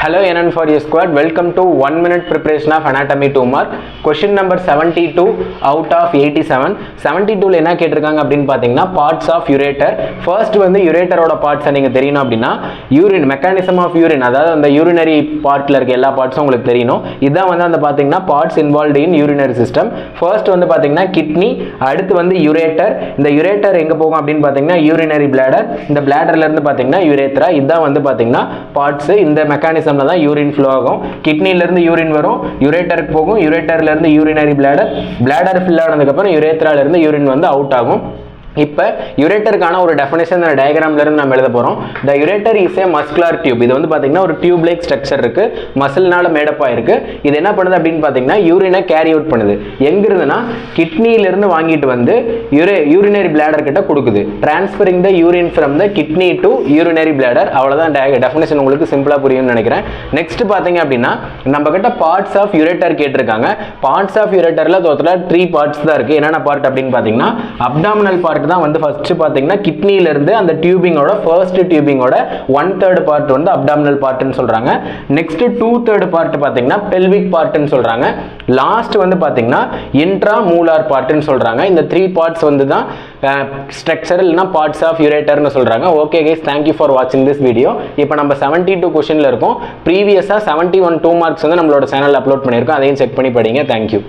Hello NN for you squad. Welcome to 1 minute preparation of anatomy 2 mark. Question number 72 out of 87. 72 ல என்ன கேட்டிருக்காங்க அப்படின்னு பாத்தீங்கன்னா parts of ureter. First வந்து ureter ஓட parts நீங்க தெரியணும் அப்படின்னா urine mechanism of urine, அதாவது அந்த urinary partல இருக்க எல்லா parts உங்களுக்கு தெரியணும். இதான் வந்து அந்த பாத்தீங்கன்னா parts involved in urinary system. First வந்து பாத்தீங்கன்னா kidney, அடுத்து வந்து ureter. இந்த ureter எங்க போகும் அப்படின்னு பாத்தீங்கன்னா urinary bladder. இந்த bladderல இருந்து பாத்தீங்கன்னா urethra. இதான் வந்து பாத்தீங்கன்னா parts. இந்த mechanism தான் யூரின் ஃப்ளோ ஆகும். கிட்னில இருந்து யூரின் வரும், யுரேட்டருக்கு போகும், யுரேட்டர்ல இருந்து யூரினரி பிளாடர், பிளாடர் ஃபில் ஆனதுக்கு அப்புறம் யுரேத்ரால இருந்து யூரின் வந்து அவுட் ஆகும். இப்போ யுரேட்டருக்கான ஒரு டெஃபினேஷன் இந்த டயக்ராம்ல இருந்து நம்ம எழுத போறோம். The ureter is a muscular tube. இது வந்து பாத்தீங்கன்னா ஒரு டியூப் லைக் ஸ்ட்ரக்சர் இருக்கு, மசில்னால மேடப் ஆயிருக்கு. இது என்ன பண்ணுது அப்படின்னு பாத்தீங்கன்னா யூரினை கேரி அவுட் பண்ணுது. எங்க இருந்துன்னா கிட்னில இருந்து வாங்கிட்டு வந்து யூரினரி பிளாடர் கிட்ட கொடுக்குது. Transferring the urine from the kidney to urinary bladder. அவ்வளவுதான் டெஃபினேஷன், உங்களுக்கு சிம்பிளா புரியும்னு நினைக்கிறேன். நெக்ஸ்ட் பாத்தீங்க அப்படின்னா நம்ம கிட்ட பார்ட்ஸ் ஆஃப் யுரேட்டர் கேட்டிருக்காங்க. பார்ட்ஸ் ஆஃப் யுரேட்டர்ல டோட்டலா 3 பார்ட்ஸ் தான் இருக்கு. என்னென்ன பார்ட் அப்படின்னு பாத்தீங்கன்னா அப்டாமினல் பார்ட் தான் வந்து ஃபர்ஸ்ட் பாத்தீங்கன்னா கிட்னில இருந்து அந்த டியூபிங்கோட ஃபர்ஸ்ட் டியூபிங்கோட 1/3 பார்ட் வந்து அப்டாமினல் பார்ட்னு சொல்றாங்க. நெக்ஸ்ட் 2/3 பார்ட் பாத்தீங்கன்னா பெல்விக் பார்ட்னு சொல்றாங்க. லாஸ்ட் வந்து பாத்தீங்கன்னா இன்ட்ராமூலார் பார்ட்னு சொல்றாங்க. இந்த 3 பார்ட்ஸ் வந்து தான் ஸ்ட்ரக்சர் இல்லனா பார்ட்ஸ் ஆஃப் யுரேட்டர்னு சொல்றாங்க. Okay guys, thank you for watching this video. இப்போ நம்ம 72 क्वेश्चनல இருக்கோம். ப்ரீவியஸா 71 2 மார்க்ஸ் வந்து நம்மளோட சேனல்ல அப்லோட் பண்ணிருக்கோம். அதையும் செக் பண்ணி படிங்க. Thank you.